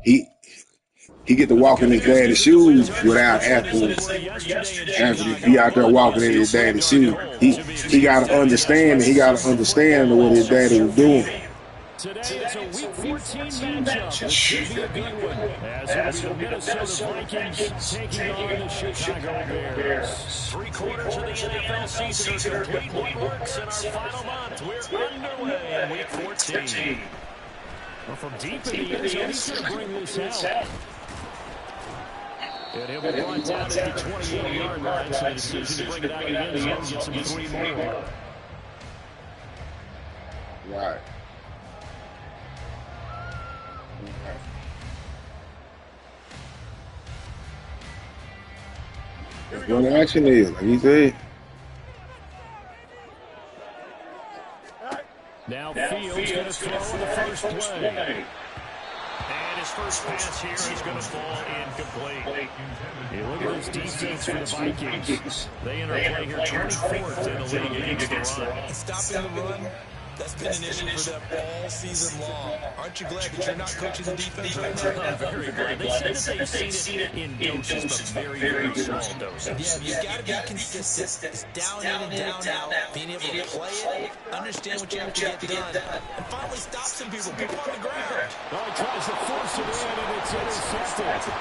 he he get to walk in his daddy's shoes without after he out there walking in his daddy's shoes. He got to understand. He got to understand what his daddy was doing. Today is a Week 14 matchup. This should be a good one, as it'll be the Minnesota Vikings taking on the Chicago Bears. 3 quarters of the NFL season are complete. What works in our final month? We're underway in Week 14. Well, from deep in the end zone, he's going to bring this out. And he'll be brought down to the 28-yard line, so the decision to bring it out of the end zone gets him 3 more. Right. That's what the action is, like you said. Now Fields going to throw the first play. And his first pass here is going to fall incomplete. You look at this defense for the Vikings. They enter play here 24th in the league against the run. Stopping the run, that's been an issue for them all season long. Aren't you glad that you're not coaching the defense right now? I'm very glad. They said that they've seen it in doses, but very small doses. Yeah, you've got to be consistent. It's down in and down out. Being able to play it, understand what you have to get done, and finally stop some people. Put them on the ground. Oh, he tries to force it in, and it's intercepted.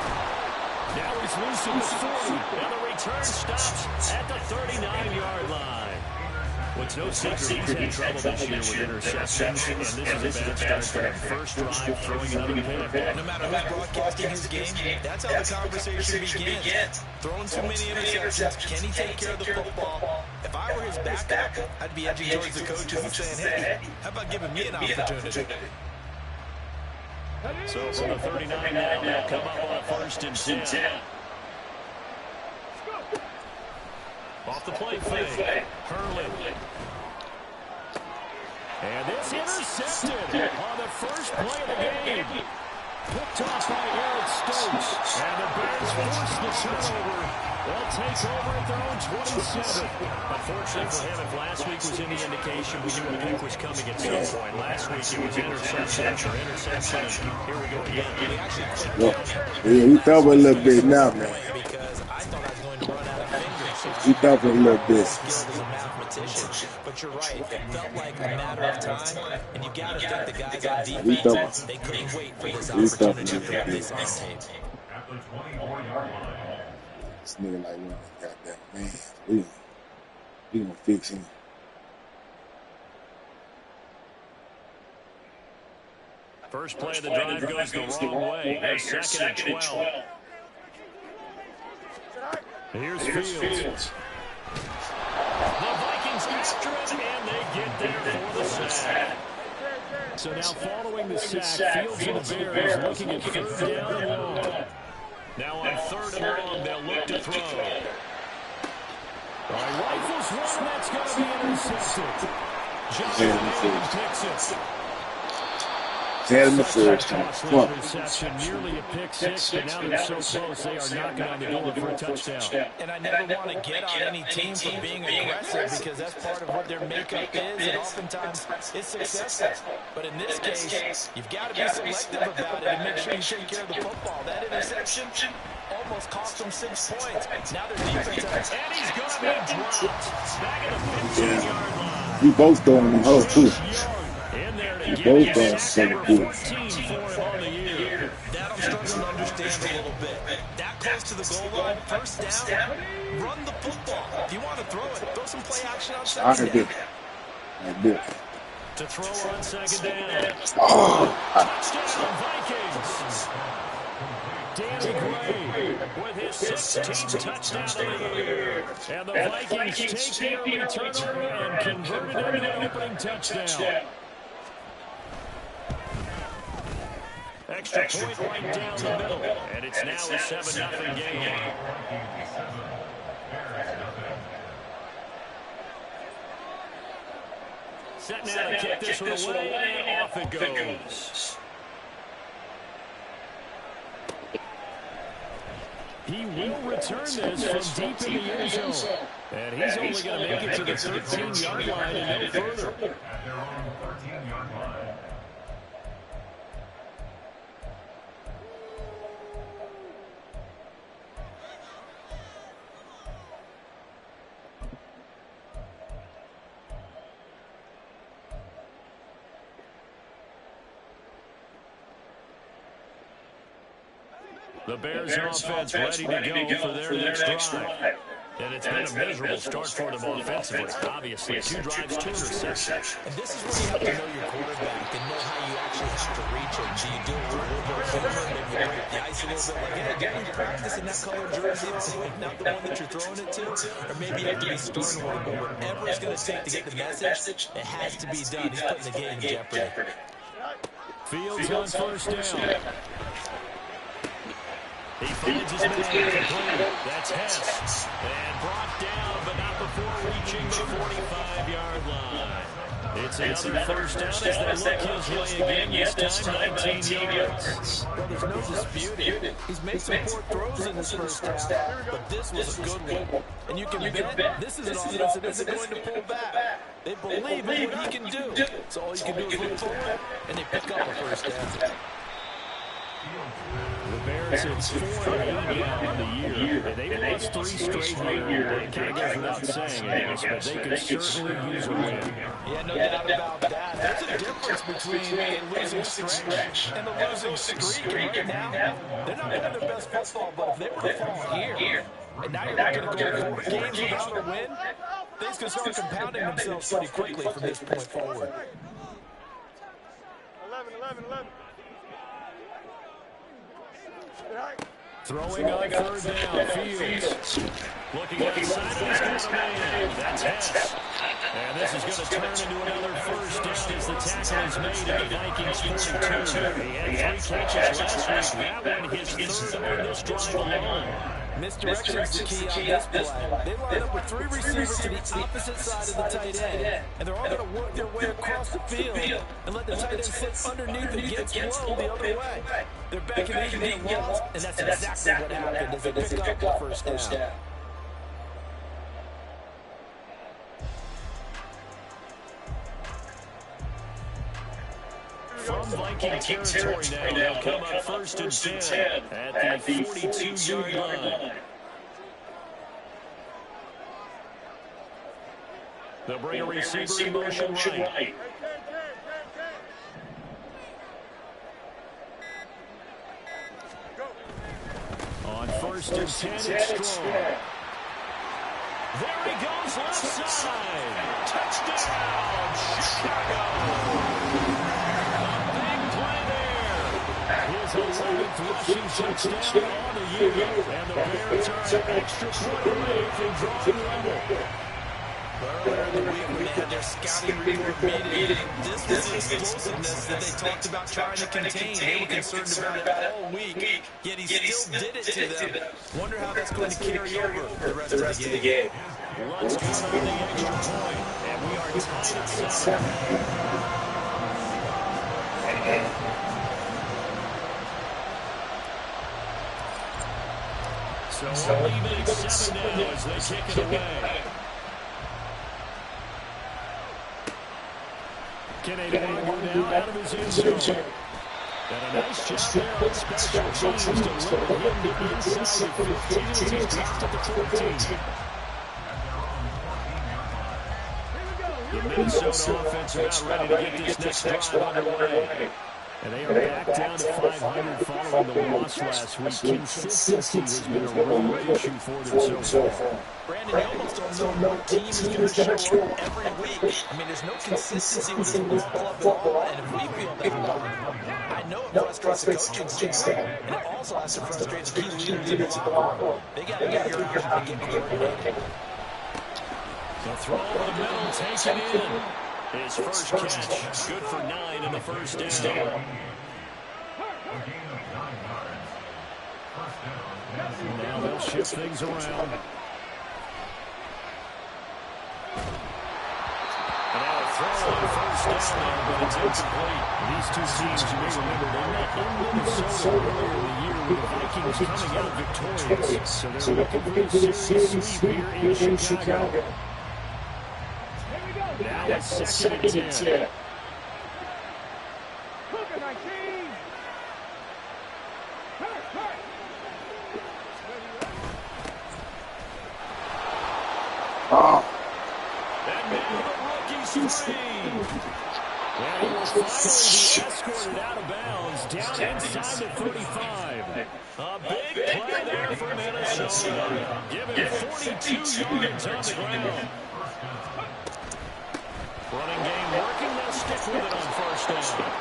Now he's loose at the 40, and the return stops at the 39-yard line. What's no secret, he's had trouble this year with interceptions, and this is a bad start for him. First drive, throwing another pick. No matter who's broadcasting his game, that's how the conversation begins. Throwing too many interceptions. Can he take care of the football? If I were his backup, I'd be edging towards the coaches and saying, hey, how about giving me an opportunity? So from the 39 now, they'll come up on a 1st and 10. Off the play fake. Hurley. And it's intercepted on the first play of the game. Picked off by Eric Stokes. And the Bears force the turnover. They'll take over at their own 27. Unfortunately for him, if last week was any indication, we knew a pick was coming at some point. Last week it was interception after interception. And here we go again. We thought a little bit now, man. Because I thought I was going to run out of fingers. We thought a little bit. Skilled as a mathematician, but you're right. It felt like a matter of time, and you got to think the guys on defense, they couldn't wait for this opportunity to put this on tape. This nigga like, goddamn man, we gonna fix him. First play of the drive goes the wrong way. There's 2nd and 12. Here's Fields. The Vikings after him, and they get there for the sack. So now following the sack, Fields and the Bears looking at 3rd down and long. Now on 3rd and long, they'll look to throw. Rifles one, that's going to be intercepted. Johnson picks it. Had him the first time. Interception, nearly a pick 6, but now they're so close they are knocking on the door for a touchdown. And I never want to get on any team for being aggressive because that's part of what their makeup is, and oftentimes it's successful. But in this case, you've got to be selective about it and make sure you take care of the football. That interception almost cost them 6 points. Now their defense has, and he's going to be dropped back at the 15-yard line. We both throwing them home too. Both guys that I'm struggling to understand a little bit. That close to the goal line, 1st down, run the football. If you want to throw it, throw some play action on 2nd down. I did. To throw on 2nd down. Oh. Touchdown Vikings. Danny Gray with his 16th touchdown of the year. And the Vikings take the returner and convert it into the opening touchdown. Extra point right down the middle, and it's now a 7-0 game. Set now to kick this one away, and off it goes. He will return this from deep in the end zone. And he's only going to make it to the 13-yard line and no further. The Bears offense ready to go for their next drive. And it's been a miserable start for them offensively. Obviously, 2 drives, 2 interceptions. And this is where you have to know your quarterback and know how you actually have to reach him. Do you do it with a little bit of humor, maybe you break the ice a little bit, like, hey, didn't you practice in that color jersey all week, not the one that you're throwing it to? Or maybe you have to be stern with him, but whatever it's going to take to get the message, it has to be done. He's putting the game in jeopardy. Fields on first down. He finds his man complete. That's Hess. And brought down, but not before reaching the 45-yard line. It's another first down as they look his way again, this time 19 yards. Well, there's no disputing. He's made some poor throws in this first half, but this was a good one. And you can bet this is an offense that isn't going to pull back. They believe in what he can do. So all you can do is look forward, and they pick up a first down. The Bears, it's 4-8 now on the year, and they've lost 3 straight here. It kind of goes without saying, I guess, but they could certainly use a win. Yeah, no doubt about that. There's a difference between a losing stretch and the losing streak. Right now, they're not playing their best football, but if they were to fall here, and now you're looking to go 4 games without a win, things can start compounding themselves pretty quickly from this point forward. 11. Throwing on third down, Fields. Looking at the side, he's got a man. That's Hess. And this is going to turn into another first down as the tackle is made at the Vikings 42. He had 3 catches last week. That one his third on this drive alone. Misdirection's the key on this play. They line up with 3 receivers to the opposite side of the tight end, and they're all going to work their way across the field and let the tight end sit underneath and get slow the other way. They're backing in and get lost, and that's exactly what happened as they pick up the first down. From Viking territory now, they'll come up first and 10 at the 42-yard line. They'll bring a receiver in motion right. On first and 10, it's Strong. There he goes, left side. Touchdown, Chicago. His 11th rushing touchdown on the year, and the Bears are an extra point away from drawing level. Earlier in the week when they had their scouting report meeting, this was the explosiveness that they talked about trying to contain. They were concerned about it all week, yet he still did it to them. Wonder how that's going to carry over the rest of the game. Let's go on the extra point, and we are tied at 7. So we'll leave it at 7 now as they kick it away. Kennedy now out of his end zone. And a nice job there on special teams to limit him to inside the 15 as he's dropped at the 14. The Minnesota offense about ready to get this next drive underway. And they are back down to 500 following the loss last week. Consistency has been a real issue for them so far. Brandon, you almost don't know what team is going to show up every week. I mean, there's no consistency with this ball club at all, and if we feel that way, I know it frustrates the coaching staff, and it also has to frustrate the key leaders in the locker room. They got to figure out how to get coordinated. The throw over the middle, takes it in. His first catch, good for 9 in the first down. Now they'll shift things around. And now a throw on first down, but it's incomplete. These two teams, you may remember, they met in Minnesota earlier in the year with the Vikings coming out victorious. So they're looking for a serious sweep here in Chicago. Now it's second and 10. And now the rookie's free. And he will finally be escorted out of bounds down inside the 35. A big Big play there for Minnesota. Give him 42 yards on the ground. Running game working. They'll stick with it on first down.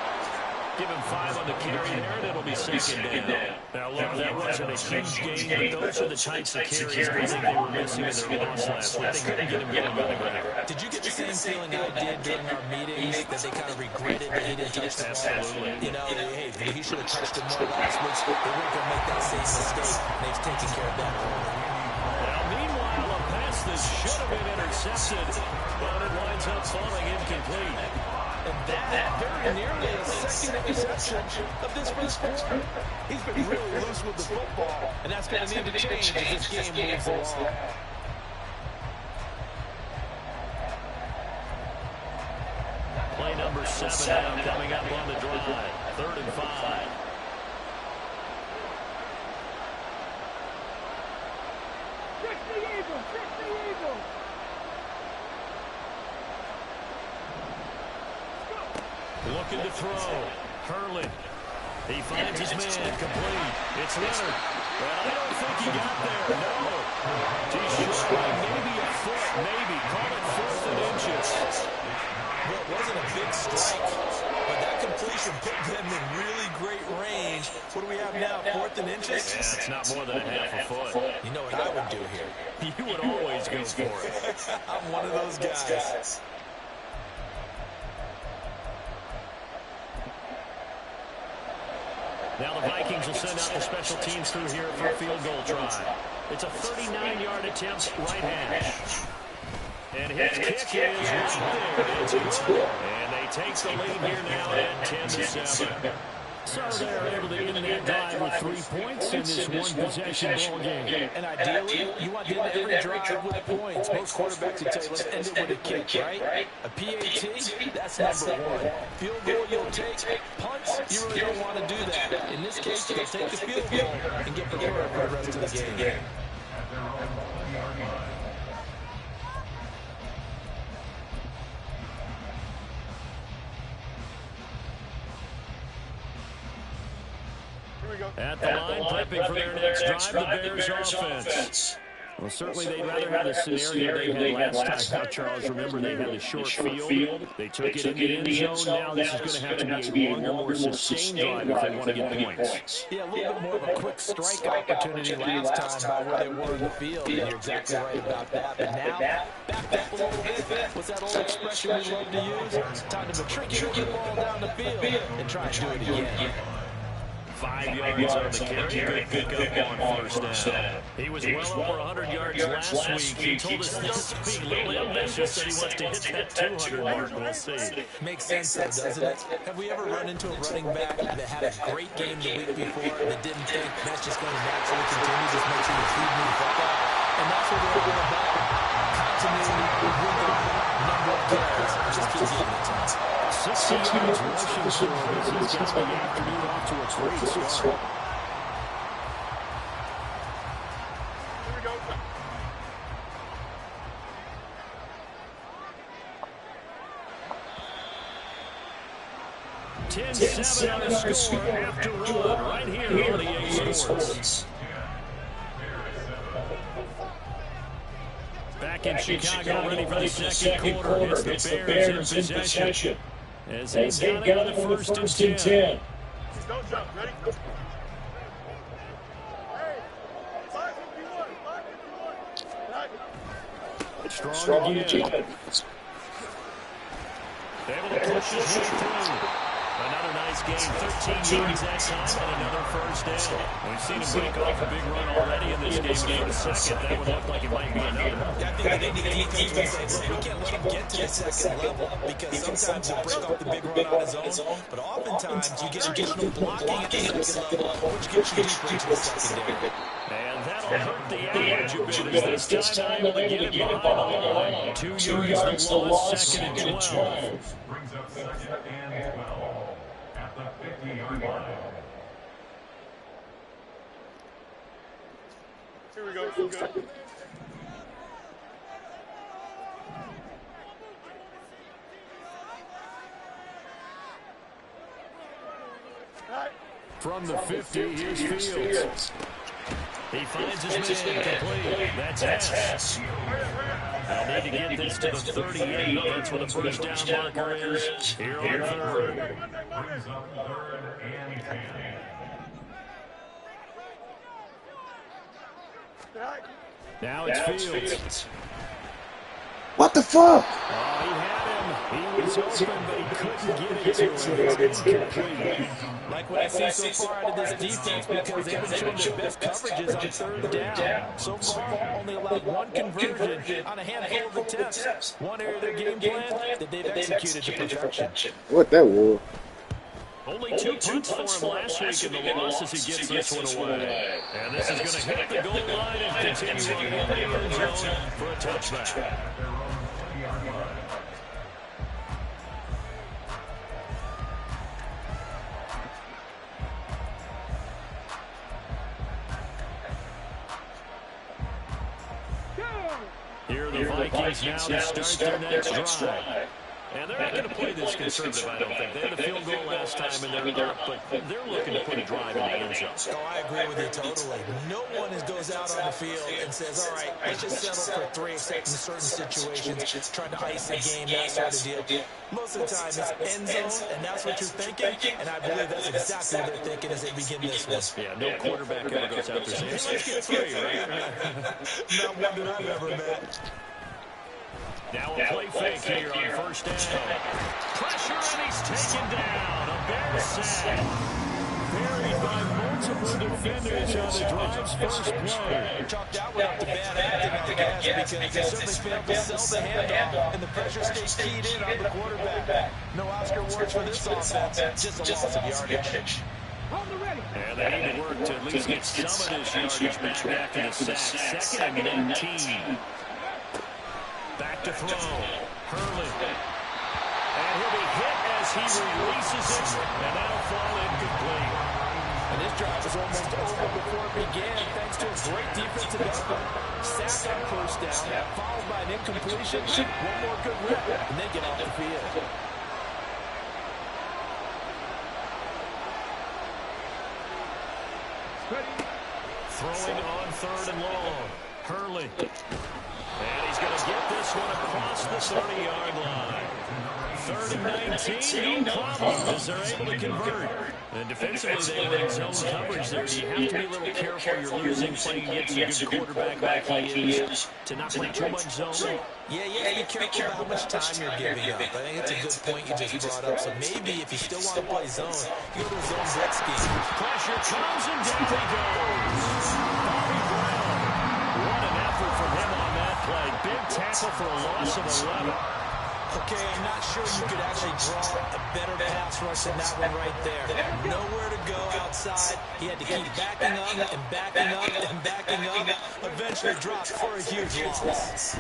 Give him 5 on the carry there, and it'll be second down. Now, look, that wasn't a huge game, but those are the types of carries I think they were missing in their loss last week. They couldn't get him going on the ground. Did you get the same feeling I did during our meetings that they kind of regretted that he didn't touch the ball? Absolutely. You know, hey, he should have touched it more last week. They weren't going to make that same mistake, and they've taken care of that early. Now, meanwhile, a pass that should have been intercepted, but it winds up falling incomplete. And that very nearly a second interception of this first quarter. He's been really loose with the football, and that's going to need to change as this game moves along. Play number 7 now coming up on the drive. 3rd and 5. Looking to throw. Hurley. He finds his man complete. It's Leonard. Well, I don't think he got there. No. He's showing maybe a foot. Maybe. Call it 4th and inches. Well, it wasn't a big strike, but that completion put them in really great range. What do we have now? 4th and inches? Yeah, it's not more than a half a foot. You know what I would do here? You would always go for it. I'm one of those guys. Now the Vikings will send out the special teams crew here for a field goal try. It's a 39-yard attempt, right hash. And his kick is right there. It's good. And they take the lead here now at 10-7. So they're able to end that drive with 3 points in this one-possession ball game. And ideally, you want to end every drive with points. Most quarterbacks would tell you, let's end it with a kick, right? A PAT, that's number 1. Field goal, you'll take. Punts, you really don't want to do that. In this case, you'll take the field goal and get prepared for the rest of the game. At the line, prepping for their next drive, the Bears offense. Well, certainly they'd rather have the scenario they had last time. Now, Charles, remember they had a short field. They took it in the end zone. Now this is going to have to be a longer, more sustained drive if they want to get points. Yeah, a little bit more of a quick strike opportunity last time by where they were in the field. And you're exactly right about that. But now, back up a little bit. What's that old expression we love to use? Time to matriculate the ball down the field and try and do it again. 5 yards on the carry. Good pickup on first down. He was well over 100 yards last week. He told us this week, a little ambitious, that he wants to hit that 200 mark. We'll see. Makes sense, though, doesn't it? Have we ever run into a running back that had a great game the week before that didn't think that's just going to naturally continue, just make sure you feed me the football? And that's what they're all about. Continuity, rhythm, number of carries. Just keep giving it to us. 60 yards rushing for him. He's got the afternoon off to a great start. Here we go. Ten-7 on the score after run right here on the A Sports. Back in Chicago, ready for the second quarter. It's the Bears in possession. As they've got it on the first and 10. Don't jump. Ready? Strong again. Able to push his way through. Another nice game. 13 yards that time and another first down. We've seen him break off a big run already in this game. For a second, that would look like it might be another. I think they need to keep defense. We can't let him get to the second level because sometimes he'll break off the big run on his own, but oftentimes you get additional blocking at the second level, which gets you deeper into the secondary. And that'll hurt the average a bit as this time able to get it behind the line. 2 yards the loss, second and 12. Brings up second and 12 at the 50-yard line. Here we go. Good. From the 50, here's Fields. He finds his man complete. That's S. They'll need to get this to the 38. That's where the first down marker is here on third. Brings up third and 10. Now it's Fields. What the fuck? Oh, he had him. He was open, but he couldn't get it to him. It's incomplete. Like what I see so far out of this defense, because they've been showing their best coverages on third down. So far, only allowed one conversion on a handful of attempts. One area of their game plan that they've executed to perfection. What that was? Only two punts for him last week in the loss as he gets this one away. And this is going to hit the goal line and continue on in the end zone for a touchback. Here are the Vikings now to start their next drive. And they're not going to play this conservative, I don't think. They had a field goal last time, and they're up, but they're looking to put a drive in the end zone. Oh, I agree with you totally. No one goes out on the field and says, all right, let's just settle for three, except in certain situations, trying to ice the game, that sort of deal. Most of the time, it's end zone, and that's what you're thinking, and I believe that's exactly what they're thinking as they begin this one. Yeah, no quarterback ever goes out there saying, hey, let's get three, right? Not one that I've ever met. Now a play fake here on first down. Pressure, and he's taken down. A Bears sack. Buried by multiple defenders on the drive's first play. Chalked out without the bad acting on gas because they certainly failed to sell the handoff, and the pressure stayed keyed in on the quarterback. No Oscar awards for this offense, just a loss of yardage. And they need to work to at least get some of this yardage back after the sack. Second and 19. Back to throw. Hurley. And he'll be hit as he releases it, and that'll fall incomplete. And this drive was almost over before it began, thanks to a great defensive effort. Sack on first down, followed by an incompletion. One more good rip, and they get off the field. Throwing on third and long. Hurley. And he's going to get this one across the 30-yard line. Third and 19, no problem, as they're able to convert. And defensively, they were in zone coverage there. You have to be a little careful. You're losing playing against a good quarterback like he is to not play too much zone. Yeah, be careful about how much time you're giving up. I think it's a good point you just brought up. So maybe if you still want to play zone, you go to a zone blitz scheme. Pressure comes, and down he goes. Bobby Brown. What an effort from him on that play. Big tackle for a loss of 11. Okay, I'm not sure you could actually draw a better pass rush than that one right there. Nowhere to go outside. He had to keep backing up and backing up and backing up. Eventually dropped for a huge loss.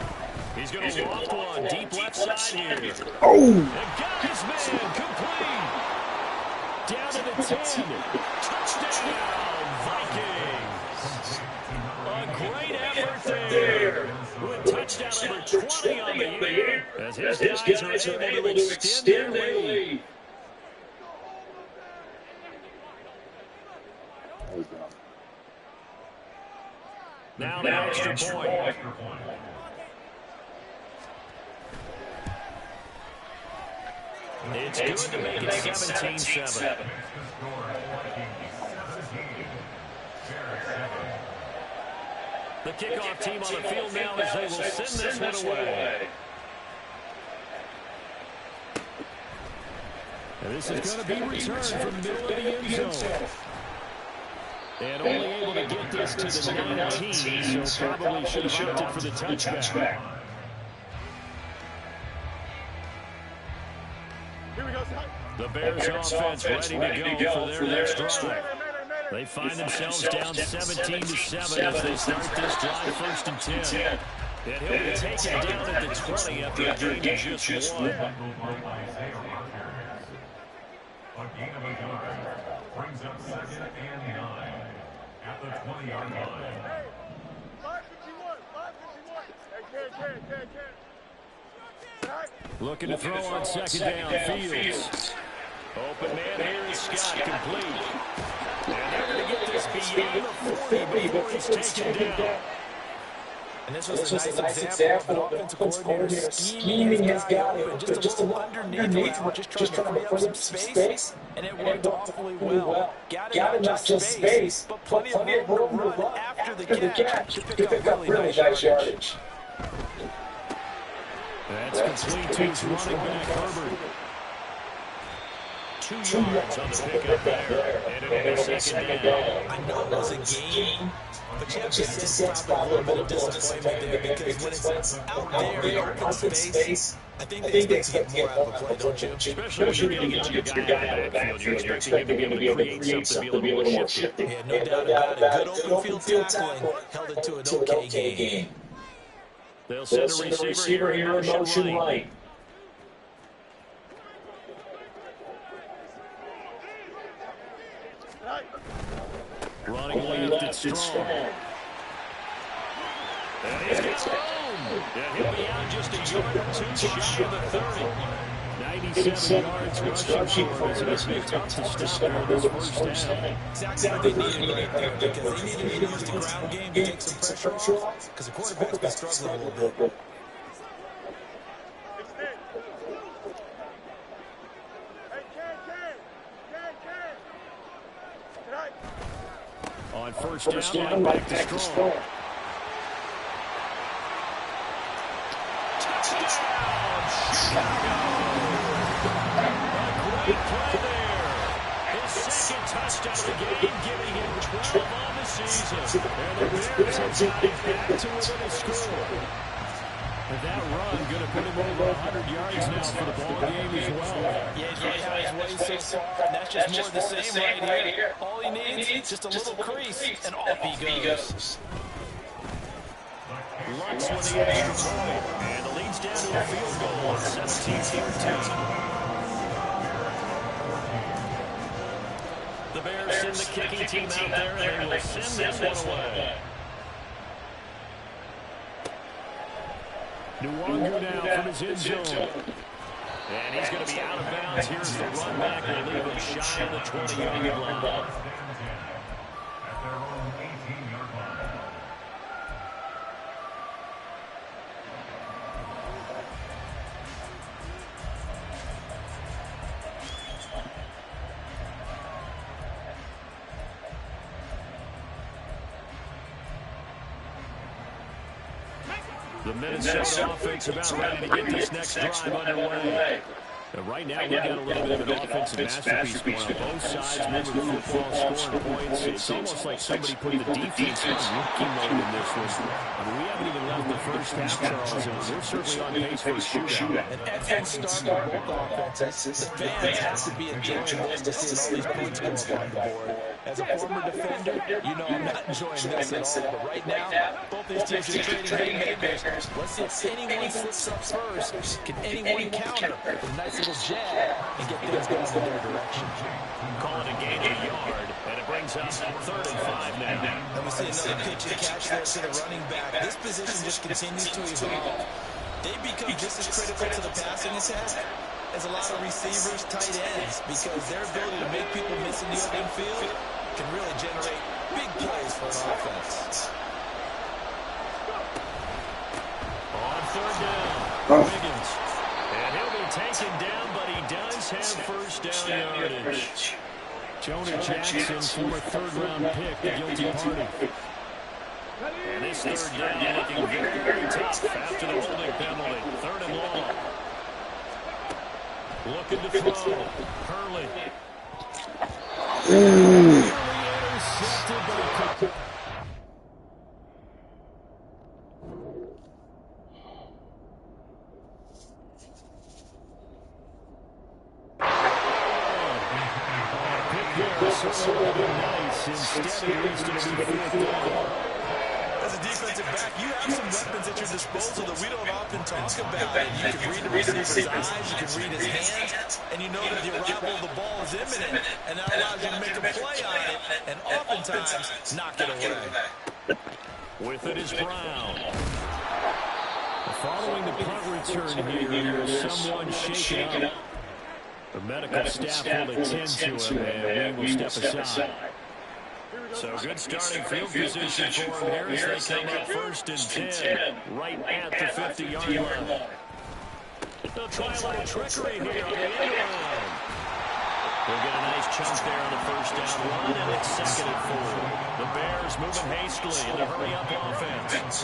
He's going to loft one deep left side here. Oh! And got his man complete. Down to the 10. Touchdown, Vikings. A great effort there. With touchdown number 20 on the year. As his guys are able to extend their lead. Now the extra point. It's good to make it 17-7. The kickoff team on the field now as they will send this one away. And this is going to be returned from the middle of the end zone. And only able to get this to the 19, so probably should have opted for the touchback. Here we go, The Bears offense ready to go for their next drive. They find themselves down 17-7 as they start this drive first and 10. And he'll be taken down at the 20 after a gain of just one. A gain of a yard brings up second and 9 at the 20-yard line. Hey, 551, 551. Hey, can. Looking to throw on second down, Fields. Open man here is Scott, complete. And they're going to get this beyond the 40 before he's taken down. And this was a nice example of an offensive coordinator scheming his guy open, just a little underneath route, just trying to free up some space, and it worked awfully well. Got him not just space, but plenty of room to run after the catch to pick up really nice yardage. That's complete to his running back, Herbert. 2 yards on the pickup there, and it'll be second down. I know it was a game, but you have to sense probably a little bit of disappointment there, because when it's out there in open space, I think they expect to get more out of the play, don't you? Especially when you're getting into your guy in the backfield. You're expecting him to be able to create something, be a little more shifty. Yeah, no doubt about it. Good open field tackling held it to an okay game. They'll send a receiver here in motion right. Running left, it's Strong. And he's got home. And he'll be out just a yard or two shy of the 30. 97 yards rushing for him. It's going to be tough to stop here this first down. Exactly what they needed right there, because they needed to use the ground game to take some pressure off, because the quarterback's been struggling a little bit. On first down, back to Strong. Touchdown, Chicago! A great play there. His second touchdown of the game, giving him 12 on the season. And the Bears have got it back to within a score. And that run going to put him over 100 yards now for the ball game as well. Yeah, he's really on his way so far, and that's just more of the same right here. All he needs, just a little crease, and off he goes. Lux with the extra point, and the lead's down to a field goal on 17-13. The Bears send the kicking team out there, and they will send this one away. Nwangu now from his end zone. And he's going to be out of bounds. Here's the run back. They leave him shy of the 20-yard line. At their own 18-yard line. The Minnesota offense about ready to get this next drive underway. Right now, we've got a little bit of an offensive masterpiece going on both sides. Moving the football, scoring points. It's almost like somebody put the defense on rookie mode in this one. I mean, we haven't even left the first half, Charles, and we're certainly on pace for a shootout. An excellent start by both offenses. The fans has to be enjoying this to see all these points come up on the board. As a former defender, you know I'm not enjoying this at all. But right now, both these teams are trading haymakers. Let's see if anyone slips up first. Can anyone counter with a nice little jab and get things going in their direction? Call it a gain of a yard, and it brings us 3rd and 5 now. And we see another pitch and catch there to the running back. This position just continues to evolve. They become just as critical to the passing attack as a lot of receivers, tight ends, because their ability to make people miss in the open field can really generate big plays for an offense. On 3rd down, Wiggins. And he'll be taken down, but he does have first down yardage. Jonah Jackson, former 3rd-round pick, the guilty party. And this 3rd down looking very, very tough after the holding penalty. 3rd and long. Looking to throw. Hurley. Nearly intercepted, but he could. So would have been nice. Instead, he leads to be 4th down. As a defensive back, you have some weapons at your disposal that we don't often talk about. You can read the receiver's eyes, you can read his hands, and you know that the arrival of the ball is imminent, and that allows you to make a play on it, and oftentimes knock it away. With it is Brown. Following the punt return here, someone shaken up. The medical staff will attend to him, and we will step aside. So good starting field position for them here as they come up 1st and 10, right at the 50-yard line. They'll try a little trickery here on the end line. They'll get a nice chunk there on the 1st down run, and it's 2nd and 4. The Bears moving hastily in the hurry-up offense.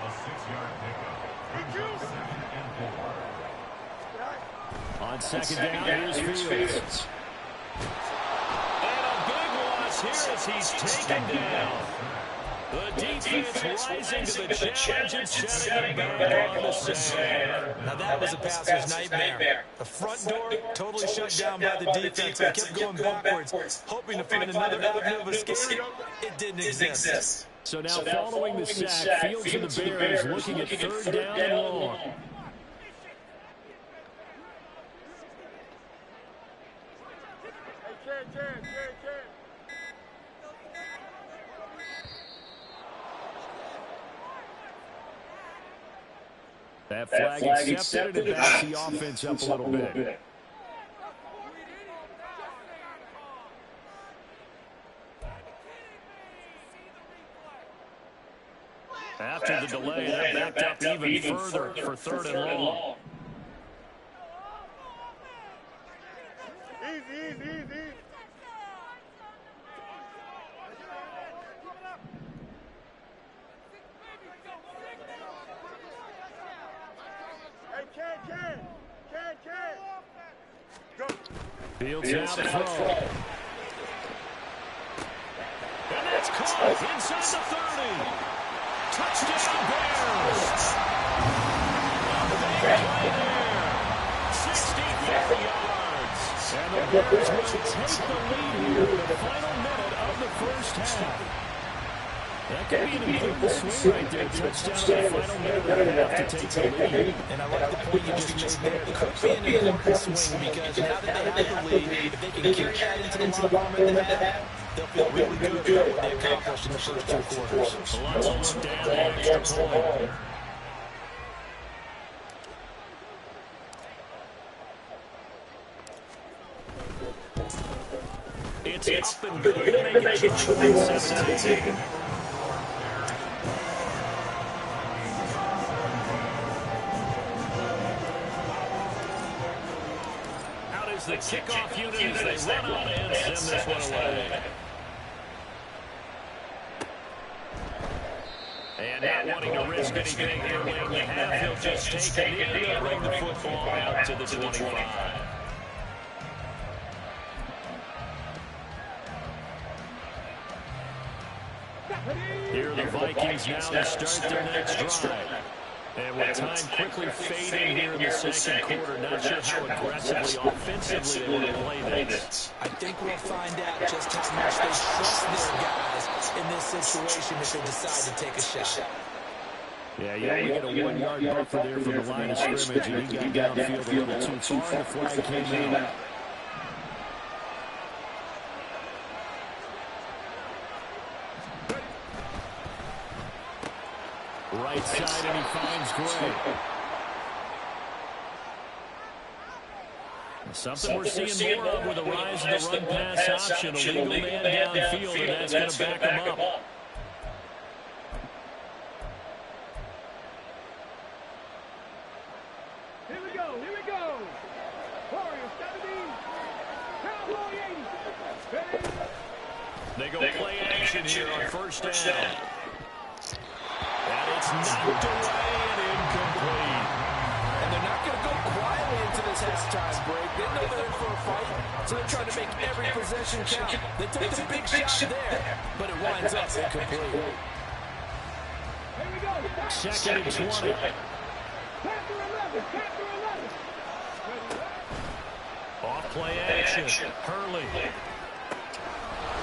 A 6-yard pickup. Brings up 2nd and 4. On 2nd down, here's Fields. And a big loss here as he's taken down. The defense rising to the challenge and setting him back on the side. Now that was a passer's nightmare. The front door totally shut down by the defense. They kept going backwards, hoping to find another avenue of escape. It didn't exist. So now following the sack, Fields and the Bears looking at 3rd down and long. That flag accepted, and backs the offense up a little bit. After the delay, that backed up even further for 3rd and long. Easy. Hey, Ken. Go. Fields now to throw. And that's caught inside the 30. Touchdown Bears. Big play there. 64 yards. And the Bears will take the lead here in the final minute of the 1st half. That could be an important swing right there. Touchdown in the final minute of the half to take the lead. And I like the point you just made there. It could be an important swing because now that they have the lead, if they can carry that into the locker room at the half, they'll feel really good about what they accomplished in the first 2 quarters. So let's look down the extra point. It's up and good. Make it 17. The kickoff unit as they run on and send this one away. And not wanting to risk anything here late in the half, he'll just take it in and bring the football out to the 25. Here are the Vikings now to start their next drive. And with time quickly fading here in the 2nd quarter, not sure how aggressively, offensively they want to play this. I think we'll find out just how much they trust their guys in this situation if they decide to take a shot. Yeah, you only get a 1-yard buffer there from the line of scrimmage, and he got downfield a little too far, and the flag came out. Right side, and he finds Gray. Something we're seeing more of with the rise of the run-pass option. A legal man downfield, and that's going to back him up. Here we go. Warriors, 70. Cowboy 80. They go play action here on 1st down. And it's knocked away and incomplete. And they're not going to go quietly into this halftime break. They know they're in for a fight, so they're trying to make every possession count. They took the big shot there, but it winds up incomplete. 2nd and 20. Off play action. Hurley.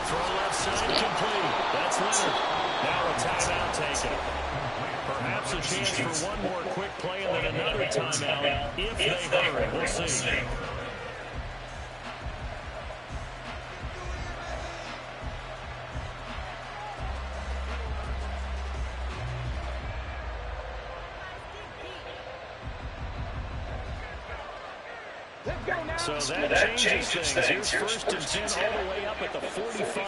Throw left side complete. That's Leonard. Now a timeout taken. Perhaps a chance for one more quick play and then another timeout if they hurry. We'll see. So that changes things. Here's 1st and 10 all the way up at the 45.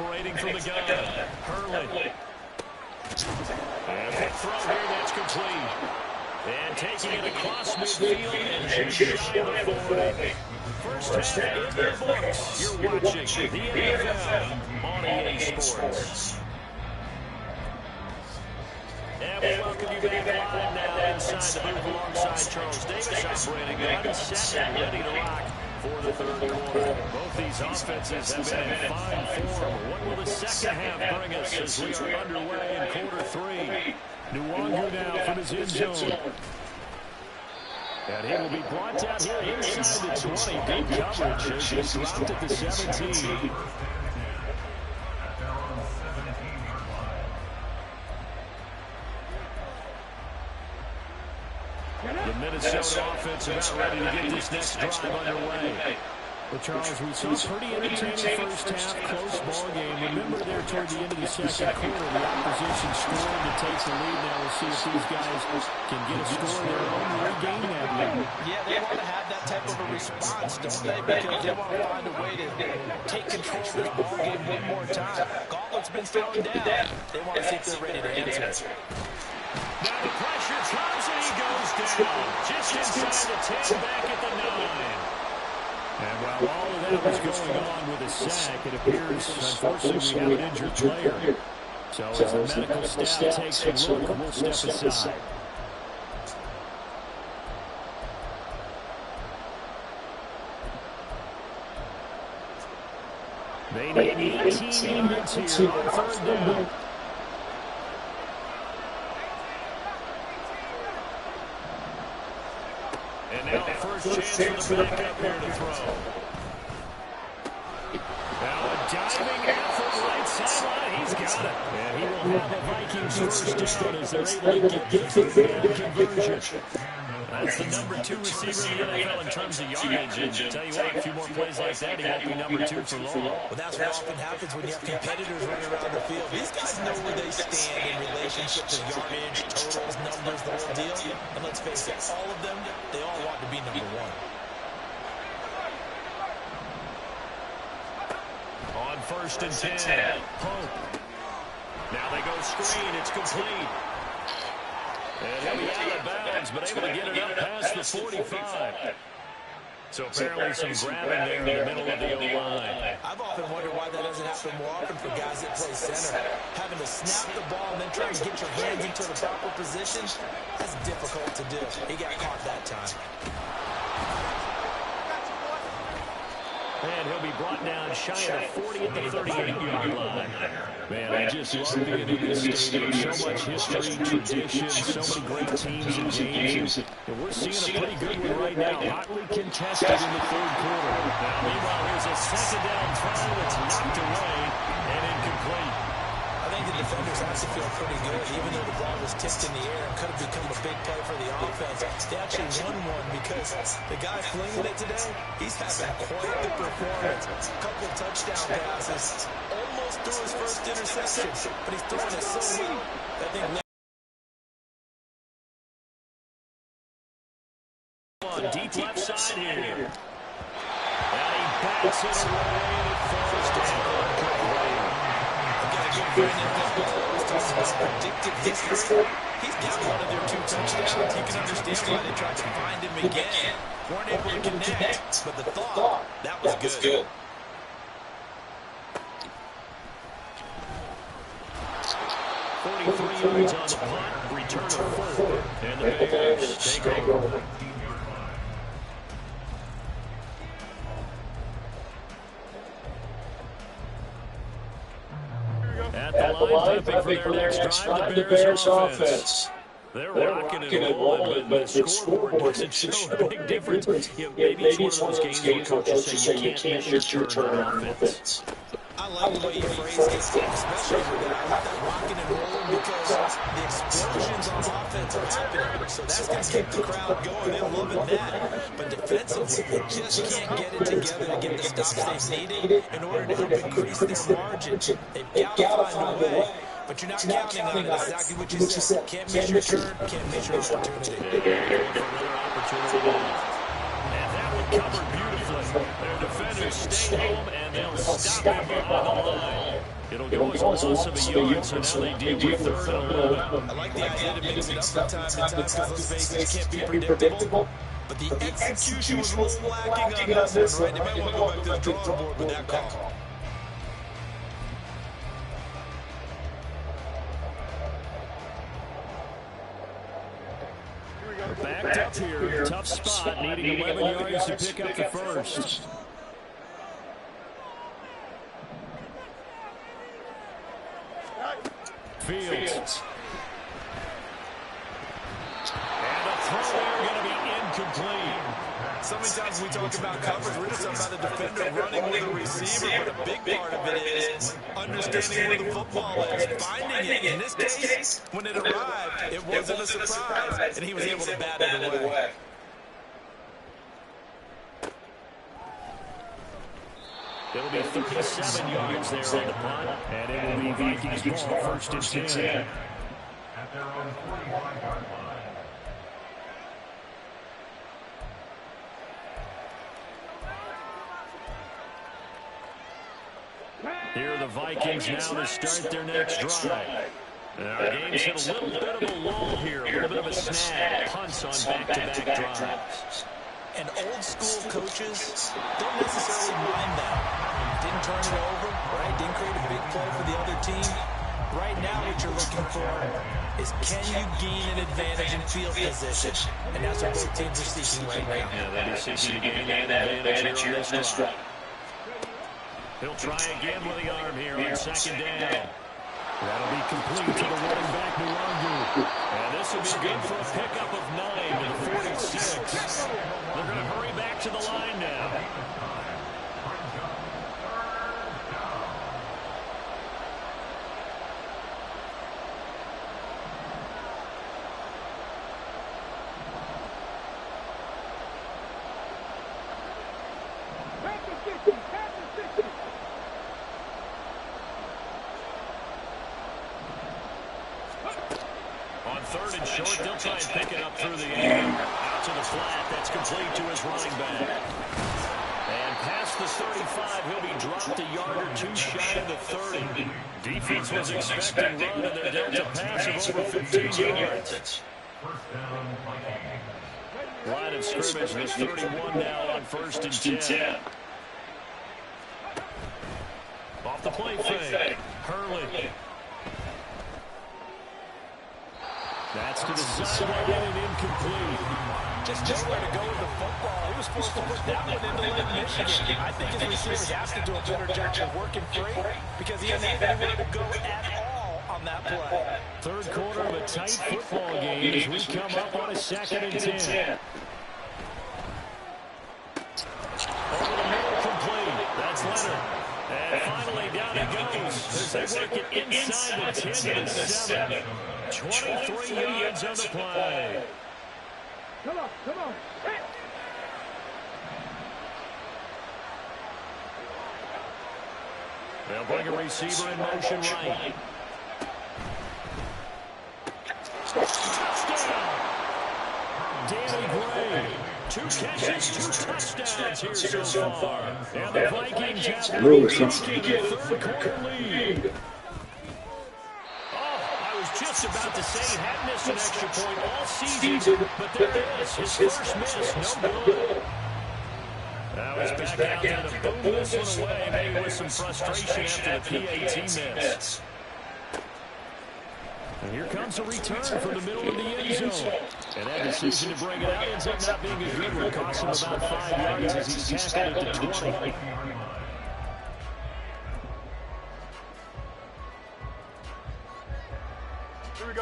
Operating from the gun. Hurley. And quick throw here, that's complete. And taking it across midfield and just shy of the 40. First half in the books. You're watching the NFL on EA Sports. And we welcome you back live now inside the booth alongside Charles Davis operating gun, set and ready to rock for the third quarter. Both these offenses have been in fine form. What will the second half bring us as we are underway in quarter three? Nwangu now from his end zone. And he will be brought down here inside the 20. Good coverage as he's dropped at the 17. The Minnesota offense about ready to get this next drive underway. Well, Charles, we saw a pretty entertaining first half, close ball game. Remember there toward the end of the second quarter, the opposition scoring to take the lead. Now we'll see if these guys can get a score of their own and regain that lead. Yeah, they want to have that type of a response, don't they? Because they want to find a way to take control of this ball game one more time. Gauntlet's been thrown down. They want to see if they're ready to answer. Now the pressure comes and he goes down. Just inside the 10, back at the 9. And while all of that was going on with a sack, it appears, unfortunately, we have an injured player. So as the medical staff takes a look, we'll step aside. They need 18 yards here on third down. And now first chance for the backup here to throw. Now a diving effort right sideline. He's got it. And he will have the Vikings first down as they're able to get the conversion. That's the number 2 receiver in the NFL in terms of yardage. And to tell you what, a few more plays like that, he won't be number 2 for long. Well, that's what often happens when you have competitors running around the field. These guys know where they stand in relationship to yardage, totals, numbers, the whole deal. And let's face it, all of them, they all want to be number 1. On first and 10, Pope. Now they go screen, it's complete. And he'll be out of bounds, but able to get it up past the 45. So apparently some grabbing there in the middle of the O-line. I've often wondered why that doesn't happen more often for guys that play center. Having to snap the ball and then trying to get your hands into the proper position, that's difficult to do. He got caught that time. And he'll be brought down shy of the 40 at the 38-yard line. Man, I just love being in this stadium. So much history, tradition, so many great teams and games. And we're seeing a pretty good one right now. Hotly contested in the third quarter. Now, meanwhile, here's a second down throw that's knocked away and incomplete. I think the defenders have to feel pretty good, even though the ball was tipped in the air and could have become a big play for the offense. They actually won one because the guy flinging it today, he's having quite the performance. A couple touchdown passes, almost threw his first interception, but he's throwing it so weak that they on deep left side here. And he backs it away and it falls down. Predictive history. He's got one of their 2 touchdowns. You can understand why they tried to find him again. Weren't able to connect, but the thought, that was good. Yards on the punt, return of 4, and the Bears take over. At the line, prepping for their next drive, the Bears offense. They're rocking and rolling, but the scoreboard doesn't show a big difference. Maybe it's one of those games where coaches say you can't miss your turn on offense. I like the way you phrase it, especially with that rocking and rolling, because the explosions on offense are happening. So that's going to keep the crowd going. They're loving that. But defensively, they just can't get it together to get the stops they needed in order to help increase their margin. They've got to find a way. But you're not counting on it. Exactly what you said. Can't miss your turn, can't miss your opportunity. And that one covered beautifully. Their defender will stay home, and they'll stop him behind the line. It'll go as a loss of a yard, so now they deal with 3rd and 11. I like the idea to mix it up from time to time because, let's face it, you can't be predictable. But the execution was a little lacking on this one, right? They might want to go back to the drawing board with that call. Backed up here, tough spot, needing 11 yards to pick up the first. Fields. And a throw there going to be incomplete. So many times we talk about coverage, we're just talking about the defender running with a receiver, but a big part of it is understanding where the football is, finding it. In this case, when it arrived, it wasn't a surprise, and he was able to bat it away. It'll be 37 yards there on the punt, and it will be Vikings ball, 1st and 10. At their own 45-yard line. Here are the Vikings now to start their next drive. Our game's hit a little bit of a lull here, a little bit of a snag, punts on back-to-back drives. And old-school coaches don't necessarily mind that. Didn't turn it over, right? Didn't create a big play for the other team. Right now what you're looking for is can you gain an advantage in field position? And that's what both teams are seeking right now. Yeah, they'll be seeking to gain that advantage here on this drive. He'll try again with the arm here on 2nd down. That'll be complete to the running back, Nwangu. And this will be good for a pickup of 9 to the 46. They're going to hurry back to the line now. On 3rd and short, they'll try and pick it up through the air. Out to the flat. That's complete to his running back. And past the 35, he'll be dropped a yard or 2 shy of the 30. Defense was expecting run, and they're dealt a pass of over 15 yards. Line of scrimmage, the 31 now on 1st and 10. Off the play fake. Hurley. That's to the sideline and incomplete. Just nowhere to go with the football. He was supposed to put that one into Lake Michigan. I think his receivers have to do a better job of working free because he hasn't even anywhere to go at all on that play. 3rd quarter of a tight football game as we come up on a 2nd and 10. Over the middle, complete. That's Leonard. And finally down he goes as they work it inside the 10 to the 7. 23 yards on the play. Come on, come on. Hey. They'll bring a receiver in motion right. Touchdown! Danny Gray. 2 catches, 2 touchdowns here so far. And the Vikings have the 3rd quarter lead. Just about to say he had missed an extra point all season, but there it is, his first miss, no good. Now he's back out there to boom this one away, maybe with some frustration after the PAT miss. And here comes a return from the middle of the end zone. And that decision to bring it out ends up not being a good one. Cost him about 5 yards as he's tackled at the 20.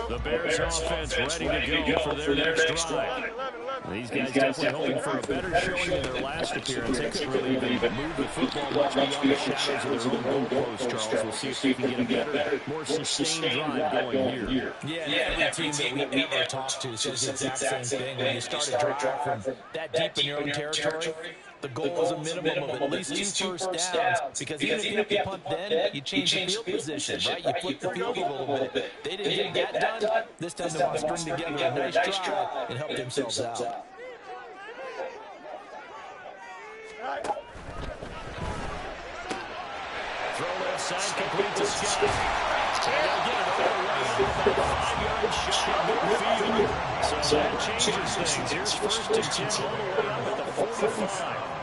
The Bears offense ready to go for their next drive. These guys definitely hoping for a better showing in their last appearance. They couldn't really even move the football much beyond the shadows of their own goalpost, Charles. We'll see if they can get a better, more sustained drive going here. Yeah, every team that we ever talk to says the exact same thing. When you start a drive from that deep in your own territory, the goal is a minimum of at least 2 first downs, because even if you have to punt then, you change the field position, right? You flip the field a little bit. They didn't get that done. This time they want to string together a nice drive and help themselves out. side, complete to Scott. And they'll get it all the way out about 5 yards shy of midfield. So that changes things. Here's 1st and 10 all the way up at the 45.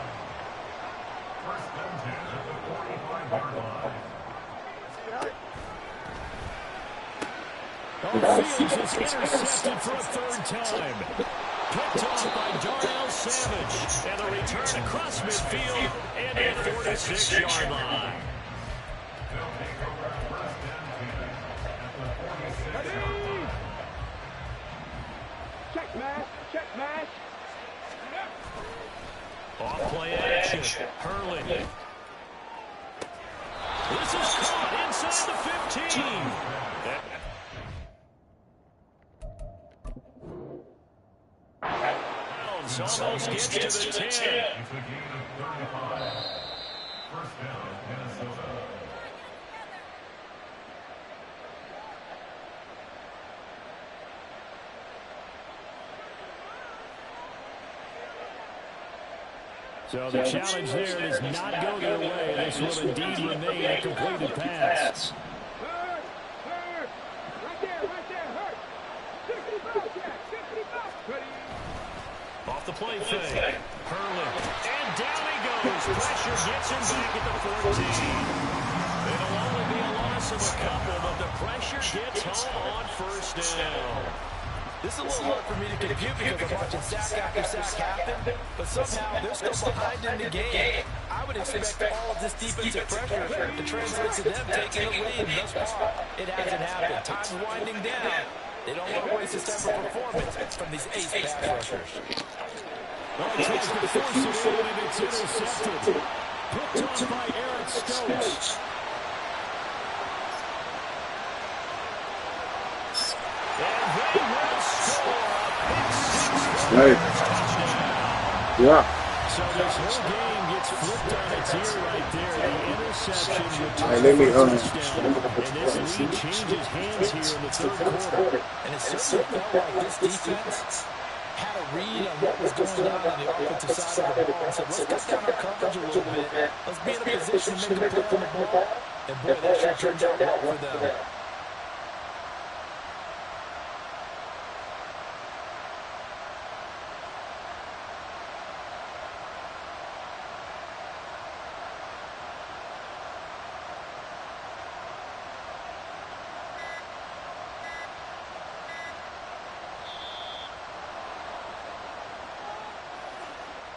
Fields is intercepted for a 3rd time. Picked off by Darnell Savage. And the return across midfield and a 46-yard line. Check mash, check mash. Off play action. Hurley. This is caught inside the 15. Almost gets to the 10. It's a gain of 35. 1st down, Minnesota. So the challenge there does not go their way. This will indeed remain a completed pass. Hurt, hurt. Right there, hurt. 55, Jack, 55. Ready. Off the play fake. Hurley. And down he goes. Pressure gets him back at the 14. It'll only be a loss of a couple, but the pressure gets home on 1st down. This is a little hard for me to compute because I'm watching sack after sack happen, but somehow they're still behind in the game. I would expect all of this defensive pressure to translate to them taking the lead. Thus far, it hasn't happened. Time's winding down. They don't want to waste this type of performance from these ace pass rushers. Well, he tries to force it in, and it's intercepted. Picked off by Eric Stokes. And they will score a pick six. Hey. Yeah. So this whole game gets flipped on its ear right there. The interception returns Let me for a touchdown. And this lead changes hands here in the 3rd quarter. And it certainly felt like this defense had a read on what was going on the offensive side of the ball and said, let's cut down our coverage a little bit. Let's be in a position to make a play on the ball. And boy, that sure turned out well for them.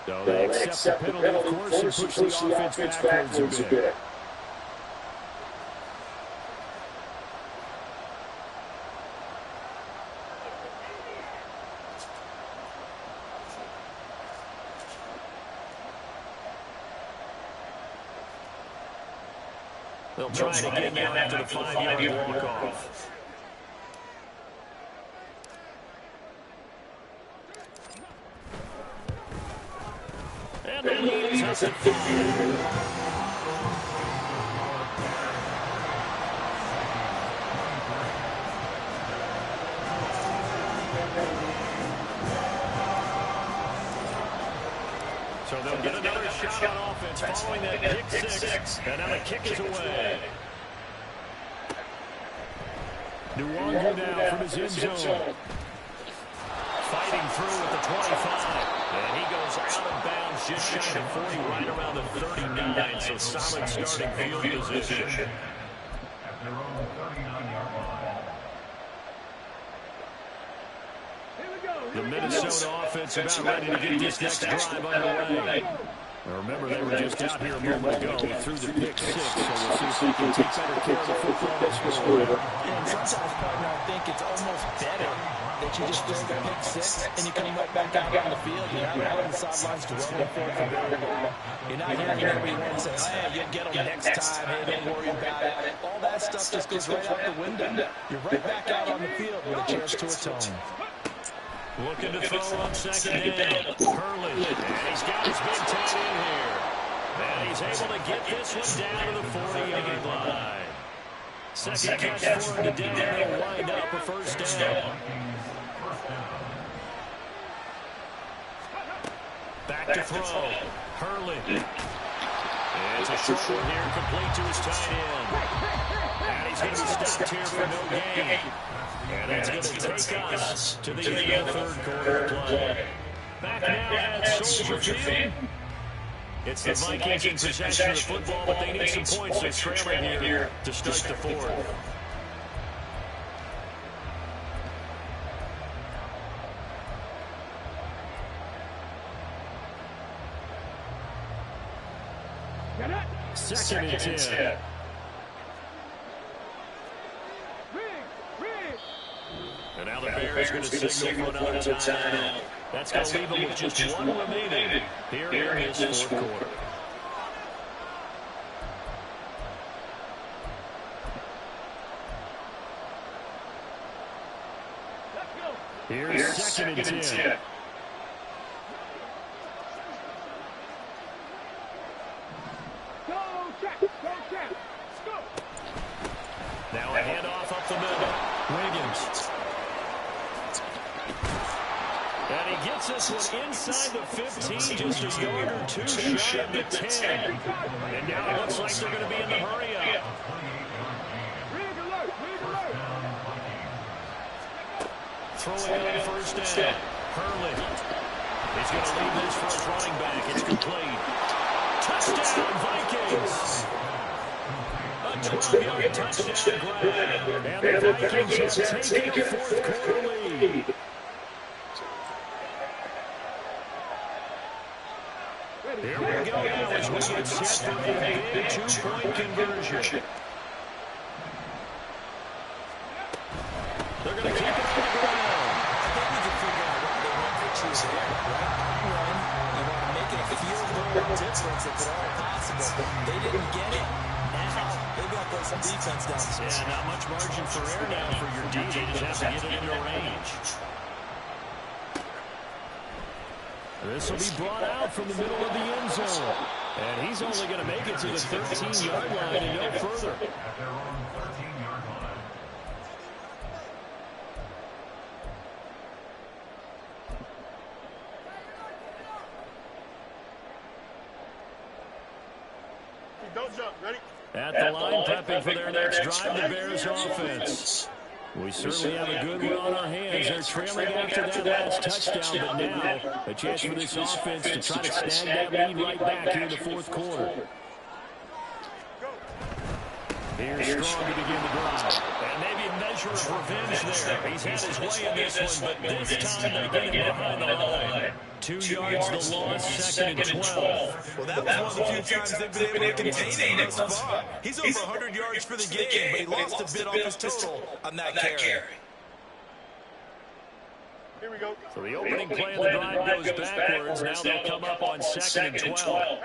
So they accept the penalty, of course, and push the offense backwards a bit. They'll try it again now after the 5-yard walk-off. And the lead is up at 5. So they'll get another shot on offense following that pick six. And now the kick is away. Nwangu now from his end zone. Fighting through at the 25. And he goes out of bounds just shy of 40, right around the 39. So solid starting field position. At their own 39-yard line. The Minnesota offense about ready to get this next drive underway. Now remember, they were just out here a moment ago through the pick six, so we'll see if they can take better care of the football this quarter. And sometimes, partner, I think it's almost better that you just throw the pick six and you come right back out on the field. You're not out on the sidelines dwelling for it for very long. You're not hearing everyone say, hey, you'll get them next time. Hey, don't worry about it. All that stuff just goes right out the window. You're right back out on the field with a chance to atone. Looking to throw on second down. Hurley. And he's got his big tight end here. And he's able to get this one down to the 40-yard line. Second catch for him today. They'll wind up a first down. Back to throw. Hurley. It's a short one here, complete to his tight end. And he's going to be stopped here for no gain. And that's going to take us to the end of the third quarter of play. Back now at Soldier Field. It's the Vikings in possession of the football, but they need some points. They're trailing here to start the fourth. Second and 10. And now the Bears going to signal for another timeout. That's going to leave them with just one remaining here in this fourth quarter. Here's second and 10. Now a handoff up the middle. Wiggins. And he gets this one inside the 15, just a yard or two shy of the 10. And now it looks like they're going to be in the hurry-up. Throwing on first down. Hurley. He's going to leave this for his running back. It's complete. Touchdown, Vikings. A 12-yard touchdown grab. And the Vikings have taken a fourth quarter lead. Here we go now as we get set for a big two-point conversion. They're going to keep it on the ground. I think we can figure out what they want to choose here, right? One, you want to make it a field goal difference if at all possible. They didn't get it. Now, they've got to play some defense down the stretch. Yeah, not much margin for error now for your D. They just have to get it into range. This will be brought out from the middle of the end zone. And he's only going to make it to the 13-yard line and no further. At their own 13-yard line. Don't jump. Ready? At the line, prepping for their next drive, the Bears offense. We certainly have a good one on our hands. They're trailing after that last touchdown, but now a chance for this offense to try to snag that lead right back here in the fourth quarter. Here's Strong to begin the drive. And maybe a measure of revenge there. He's had his way in this one, but this time they get him behind the line. 2 yards the loss, second and 12. Well, that was one of the few times they've been able to contain him thus far. He's over 100 yards for the game, but he lost a bit off his total on that carry. Here we go. So the opening play of the drive goes backwards. Now they'll come up on second and 12.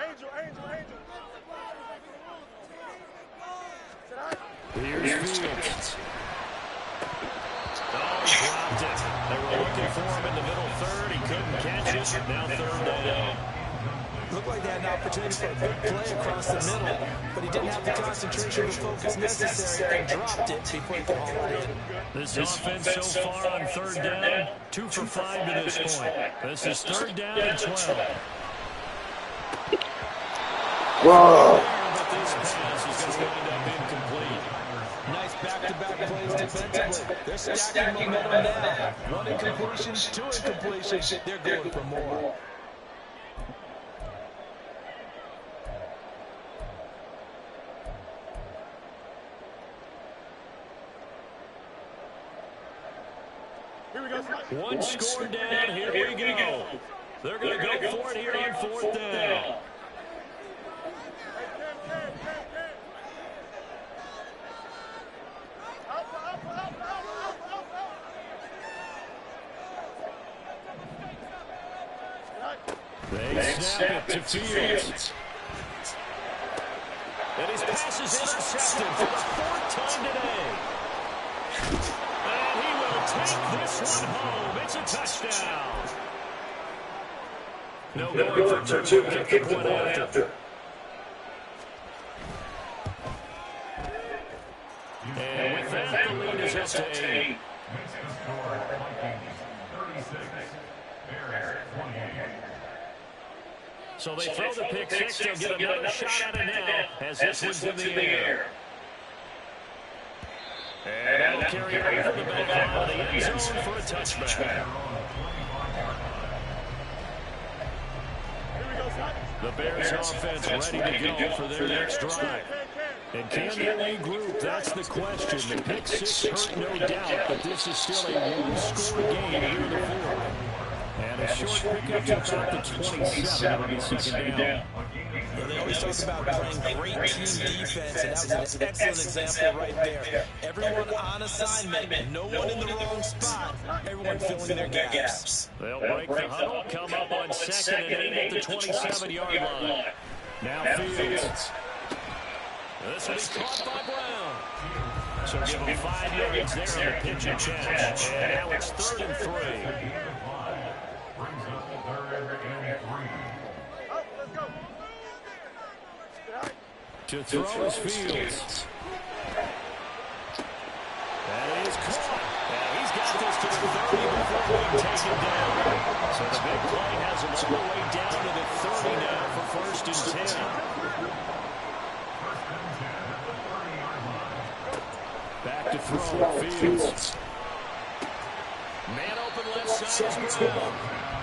Here's Fields. Oh, he dropped it. They were looking for him in the middle third. He couldn't catch it. Now third down. Looked like they had an opportunity for a big play across the middle, but he didn't have the concentration or focus necessary and dropped it before he could haul it in. This offense so far on third down, 2 for 5 to this point. This is third down and 12. Whoa. But this pass is going to wind up incomplete. Nice back-to-back plays defensively. They're stacking momentum now. 1 incompletion, 2 incompletions. They're going for more. One score down, here we go. They're going to go for it here on fourth down. They snap it to Fields. And his pass is intercepted for the 4th time today. And he will take this one home. It's a touchdown. No going for 2. Kick the point after. And with that, the lead is up to 8. Makes the score Vikings 36, Bears 28. So they throw the pick six. They'll get another shot at it now as this one's in the air. And that'll carry over the back line of the end zone for a touchback. The Bears offense ready to go for their next drive. And can they regroup? That's the question. The pick six hurt, no doubt, but this is still a one-score game here in the fourth. And a short pickup to about the 27 on the second down. Yeah, they always talk about playing great team defense, and that was an excellent example right there. Everyone on assignment, no one in the wrong spot, everyone filling their gaps. They'll break the huddle, come up on 2nd and 8 at the 27-yard line. Now Fields. This will be caught by Brown. So give him 5 yards there on the pitch and catch. And now it's 3rd and 3. Brings up 3rd and 3. Let's go. To throw is Fields. That is caught. And he's got this to the 30 before being taken down. So the big play has him all the way down to the 30 now for 1st and 10. Back to throw, Fields. Man open left side is Brown.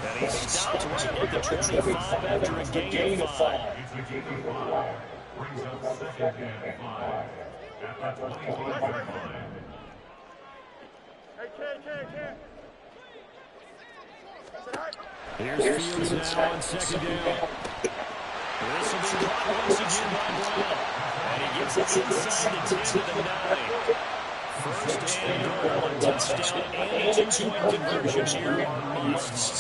And he stopped right at the 25 after a gain of 5. It's a gain of 5. Brings up 2nd and 5 at the 25-yard line. Hey, Ken. Here's Fields now on 2nd down. This will be caught once again by Brown. And he gets it inside the 10 to the 9. 1st and goal, a touchdown and a 2-point conversion here on musts.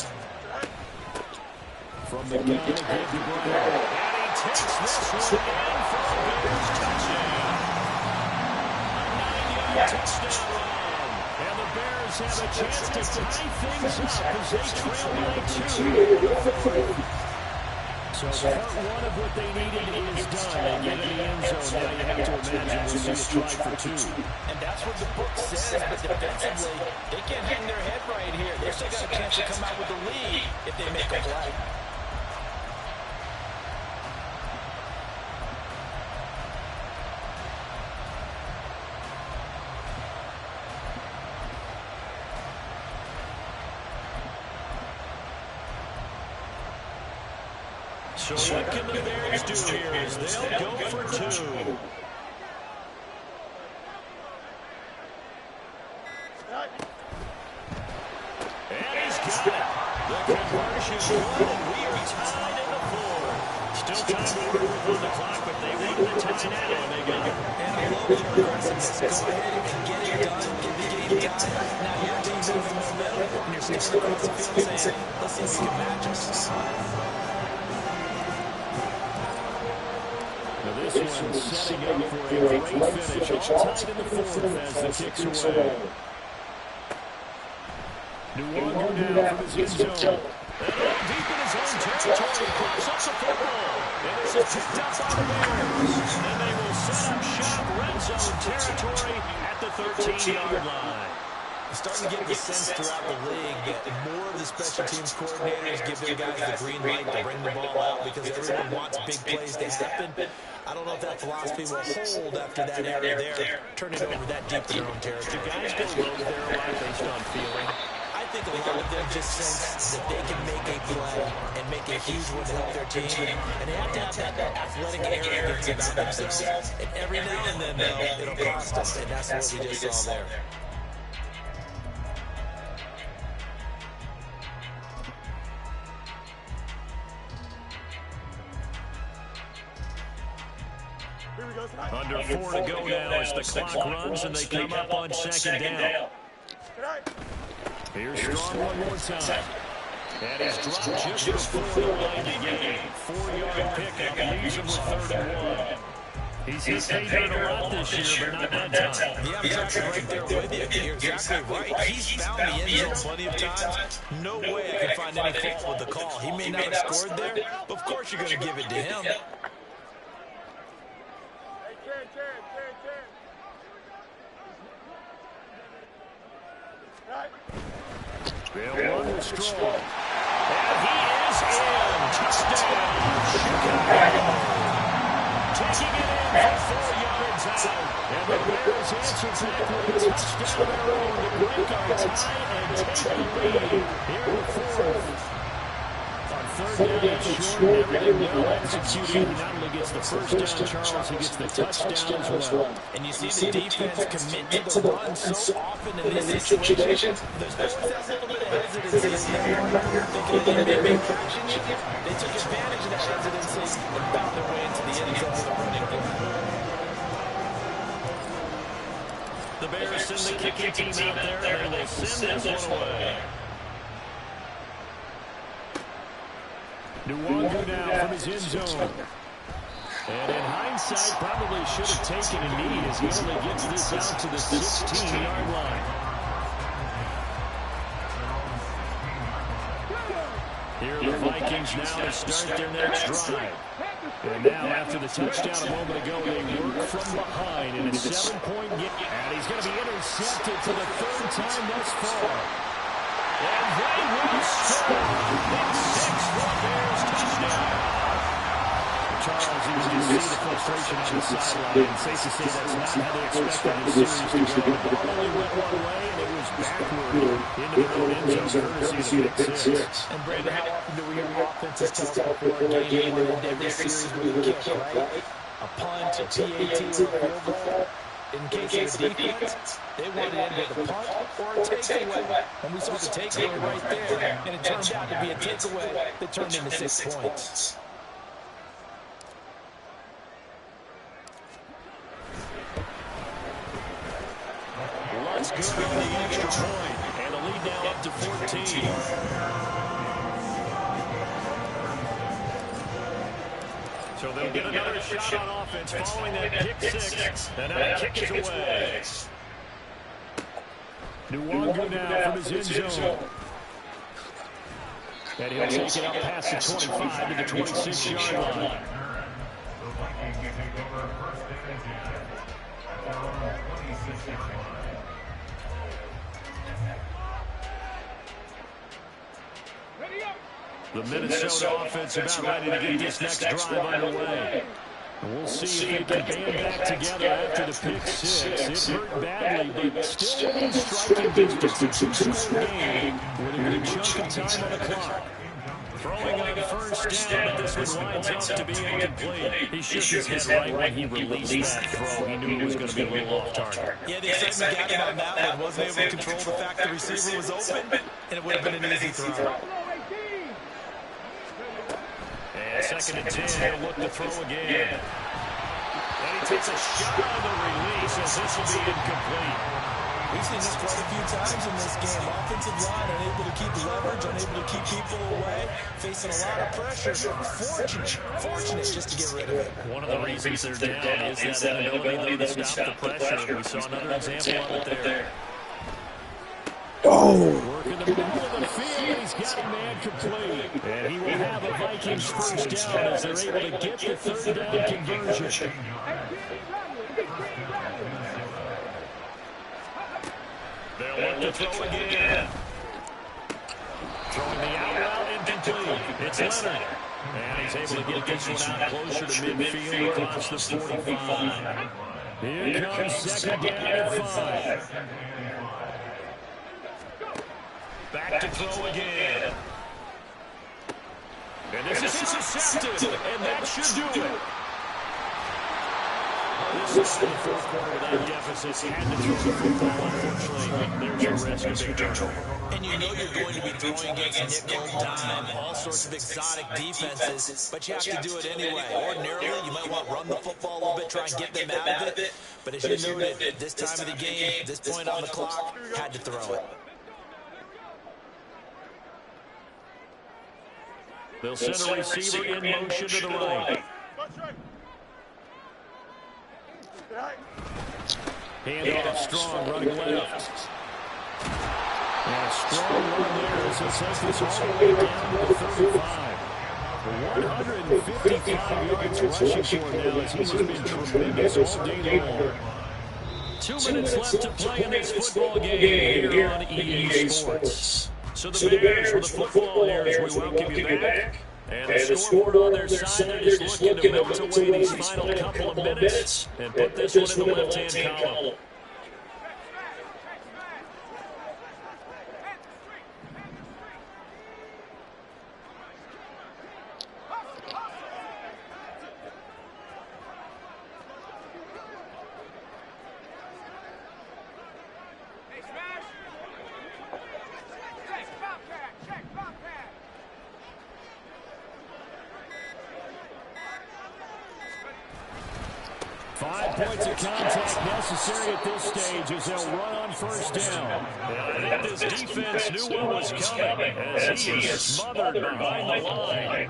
From the gun to give to Brown. And he takes this one in for a Bears touchdown. A 9-yard touchdown run. And the Bears have a chance to tie things up as they trail by 2. So part one of what they needed is done. They get in the end zone. Now you have to imagine we'll see a try for 2. And that's what the book says, but defensively, they can't hang their head right here. They've still got a chance to come out with the lead if they make a play. So what can the Bears do here as they'll go for 2? And he's got it. The conversion good, and we are tied in the 4th. Still time to work on the clock, but they wanted to tie now, and they got it. And I love their aggressiveness. Go ahead and get it done, get the game tied. Now your team's in the momentum, and you're sticking across the field saying, let's see if we can match us. This one's setting up for a great finish. All tied in the 4th as the kick's away. Nwangu now from his end zone. And deep in his own territory, picks up the football. And this is picked up by the Bears. And they will set up shop red zone territory at the 13-yard line. Starting to get the sense throughout the league that more of the special teams coordinators give their guys the green light to bring the ball out because everyone wants big plays to happen. I don't know if that philosophy will hold after that era there. Turn it over that deep in their own territory. Guys go rogue there a lot based on feeling. I think a lot of them just sense that they can make a play and make a huge one to help their team. And they have to have that athletic arrogance about themselves. And every now and then, though, it'll cost us. And that's what we just saw there. Under 4 to go now as the clock runs and they come up on 2nd down. Here's Strong one more time. And he's dropped just before the line to gain. 4-yard pickup leaves him with 3rd and 1. He's hit pay dirt a lot this year, but not that time. Yeah, I'm exactly right there with you. You're exactly right. He's found the end zone plenty of times. No way I can find any fault with the call. He may not have scored there, but of course you're going to give it to him. Bill one was strong. And he is in. Touchdown, Chicago. Taking it in for 4 yards out. And the Bears answer back with a touchdown of their own to break our tie and take the lead here in the fourth. Third down and short, everything well executed. He not only gets the first down, Charles, he gets the touchdown as well. And you see the defense commit to the run so often in these situations. There's always that little bit of hesitancy in there. Thinking they may traction you. They took advantage of that hesitancy and found their way into the end zone with a running game. The Bears send the kicking team out there, and they send this one away. Nwangu now from his end zone. And in hindsight, probably should have taken a knee as he only gets this out to the 16-yard line. Here are the Vikings now to start their next drive. And now after the touchdown a moment ago, they work from behind in a 7-point game. And he's going to be intercepted for the third time thus far. And they will score. Big 6 for the Bears touchdown. Charles, you can just see the frustration on the sideline. And safe to say that's not how they expected this series to go. The ball only went one way, and it was backward into their own end zone, courtesy of the pick 6. And Brandon, how often do we hear offenses talk before a game where every series we kick, right? A punt, a PAT, or a field goal. In case of the defense, they wanted it with a punt or a takeaway. And we saw the takeaway right there. And it turned out to be a takeaway that turned into 6 points. Let's go on the extra point. And the lead now up to 14. So they'll get another shot on offense following that pick 6. And now the kick is away. Nwangu now from his end zone. And he'll take it up past the 25 to the 26-yard line. The Minnesota offense about ready to get this next drive underway. We'll see if they can band back together after the pick 6. It hurt badly, but still within striking distance. It's a two-score game with a good chunk of time on the clock. Throwing on first down, but this one winds up to be incomplete. He shook his head right when he released that throw. He knew it was going to be a little off target. Yeah, the excitement got him on that one. Wasn't able to control the fact the receiver was open, and it would have been an easy throw. And second and 10, he'll look to throw again. And he takes a shot on the release as this will be incomplete. We've seen this quite a few times in this game. Offensive line unable to keep leverage, unable to keep people away, facing a lot of pressure. Fortunate just to get rid of it. One of the reasons they're down is that inability to stop the pressure. We saw another example of it there. Working the middle of the field, and he's got a man complete. And he will have a Vikings first down as they're able to get the third down conversion. They'll look to throw again. Throwing the out route incomplete. It's Leonard. And he's able to get this one out closer to midfield across the 45. Here comes second down and 5. Back to throw again. And this is intercepted. And that should do it. This is the fourth quarter without deficits. Had to throw the football, unfortunately. There's a risk of big turnover. And you know you're going to be throwing against nickel, dime, all sorts of exotic defenses, but you have to do it anyway. Ordinarily, you might want to run the football a little bit, try and get them out of it. But as you noted, this time of the game, this point on the clock, had to throw it. They'll send a receiver in motion to the right. Hand off, Strong running left. And a strong run there as he takes this all the way down to the 35. 155 yards rushing for him now as he has been tremendous all day long. 2 minutes left to play in this football game here on EA Sports. So the Bears with the football here as we welcome you back And the scoreboard on their side, they're just looking to melt away these final couple of minutes and put this one in the left-hand column. Hey, Smash! Check, Bobcat! Check, Bobcat! 5 points of contact necessary at this stage as they'll run on first down. And I think this defense knew what was coming as he is smothered behind the line.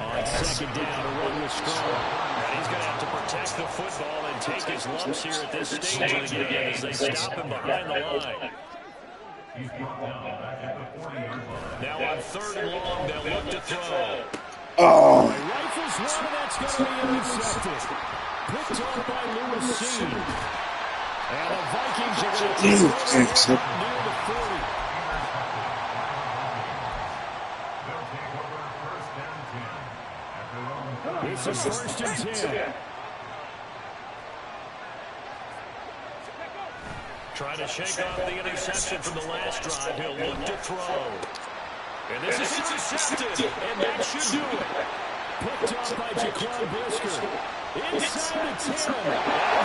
On second down, a run was strong. And he's going to have to protect the football and take his lumps here at this stage of the game as they stop him behind the line. Now on 3rd and long, they'll look to throw. Oh. He rifles one, and that's going to be intercepted. Picked off by Lewis C. And the Vikings are going to take it near the 40. This is 1st and 10. Trying to shake off the interception from the last drive. He'll look to throw. And this is intercepted, and that should do it. Picked off by Jaquan Brisker. Inside the 10, and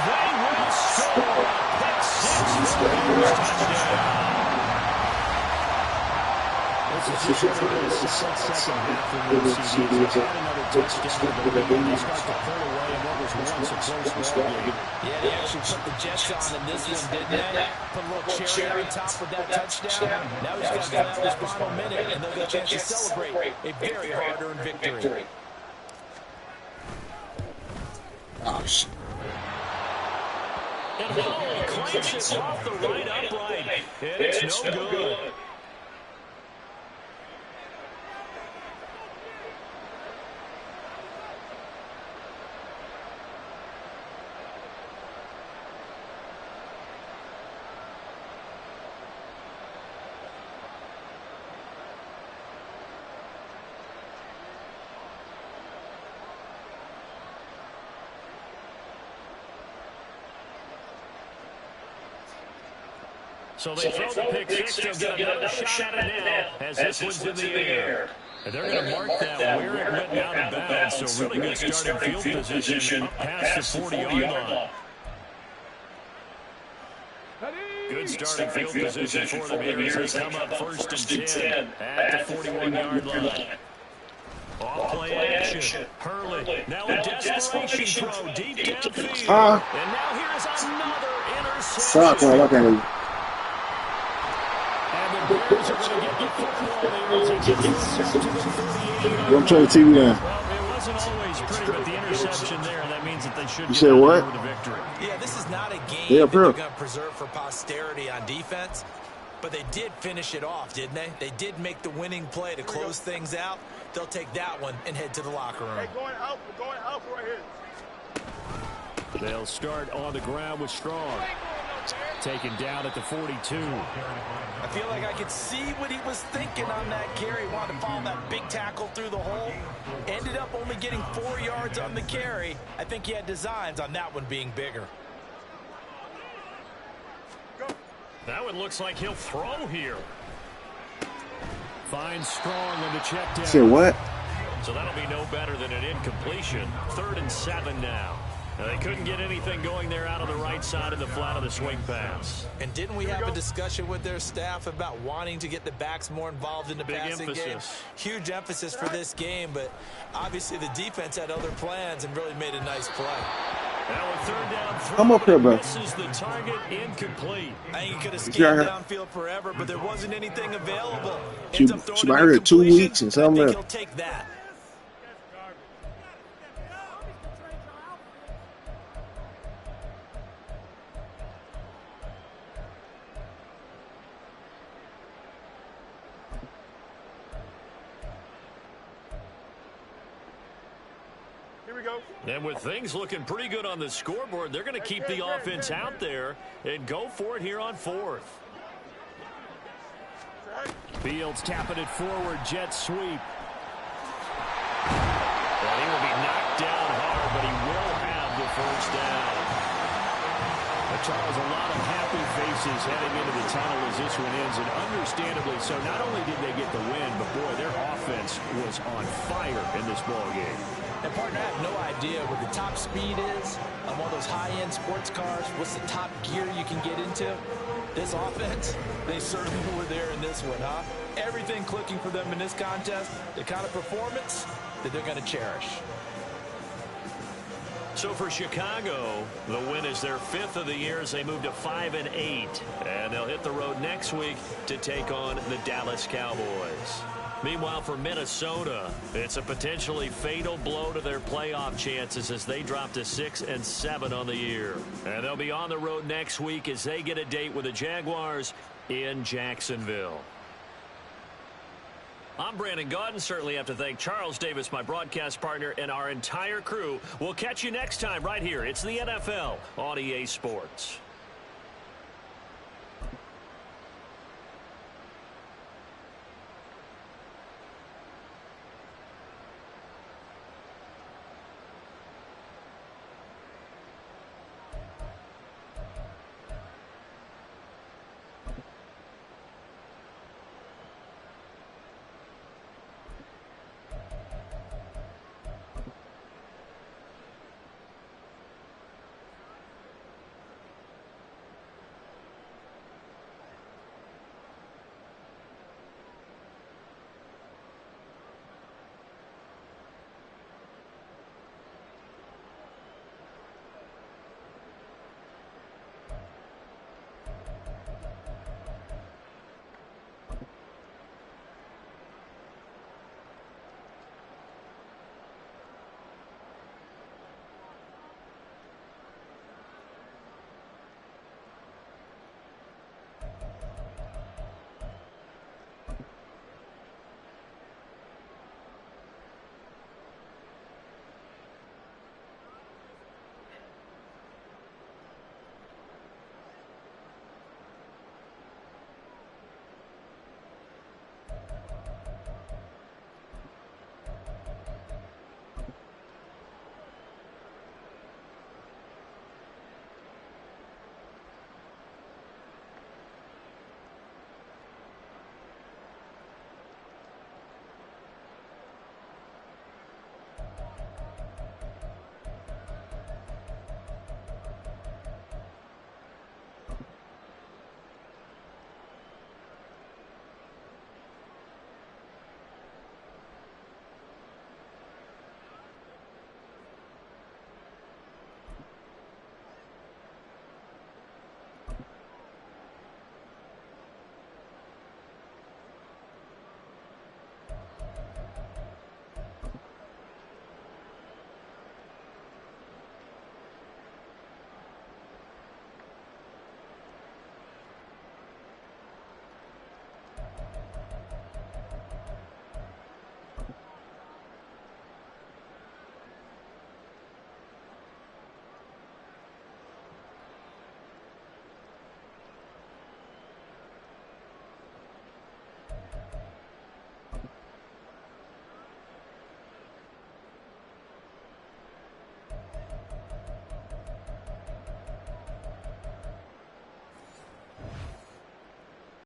they will score. Pick 6 for the Bears touchdown. This is just a second half for the CDs. They had another touchdown, but they start to pull away in what was once a close ball game. Yeah, they actually put the Jets on in this one, didn't they? Put a little cherry on top with that touchdown. Now he's got to have his final minute, and they'll get a chance to celebrate a very hard-earned victory. Oh, shit. And Hall clanks it off the right upright, and it's no good. So they throw the pick six. They'll get another shot at it now as this one's in the air. And they're going to mark that where it went out of bounds. So really good starting field position up past the 40-yard line. Good starting field position for them here as they come up 1st and 10 at the 41-yard line. Off-play action. Hurley. Now a desperation throw deep downfield. And now here's another interception. And the Bears are going to get the football there as they get to the 38. I'm trying to TV down. Well, it wasn't always pretty, but the interception there, that means that they should You said what? Yeah, this is not a game Yeah, that bro. you're going to preserve for posterity on defense, but they did finish it off, didn't they? They did make the winning play to close things out. They'll take that one and head to the locker room. Hey, going out right here. They'll start on the ground with Strong. Taken down at the 42. I feel like I could see what he was thinking on that carry. Wanted to follow that big tackle through the hole. Ended up only getting 4 yards on the carry. I think he had designs on that one being bigger. That one looks like he'll throw here. Finds Strong on the check down. Say what? So that'll be no better than an incompletion. 3rd and 7 now. Now, they couldn't get anything going there out of the right side of the flat of the swing pass. And didn't we have a discussion with their staff about wanting to get the backs more involved in the passing game? Huge emphasis for this game, but obviously the defense had other plans and really made a nice play. Now a 3rd down throw. I'm up here, bro. Misses the target, incomplete. I think he could have Yeah. scanned downfield forever, but there wasn't anything available. She Ends up throwing might an hear 2 incompletion, weeks and but I something think else. he'll take that. Here we go. And with things looking pretty good on the scoreboard, they're going to keep the offense out there and go for it here on 4th. Fields tapping it forward, jet sweep. And he will be knocked down hard, but he will have the first down. Charles, a lot of happy faces heading into the tunnel as this one ends, and understandably so. Not only did they get the win, but boy, their offense was on fire in this ball game. And partner, I have no idea what the top speed is on one of those high-end sports cars. What's the top gear you can get into? This offense, they certainly were there in this one, huh? Everything clicking for them in this contest, the kind of performance that they're going to cherish. So for Chicago, the win is their 5th of the year as they move to 5-8. And they'll hit the road next week to take on the Dallas Cowboys. Meanwhile, for Minnesota, it's a potentially fatal blow to their playoff chances as they drop to 6-7 on the year. And they'll be on the road next week as they get a date with the Jaguars in Jacksonville. I'm Brandon Gaudin. Certainly have to thank Charles Davis, my broadcast partner, and our entire crew. We'll catch you next time right here. It's the NFL on EA Sports.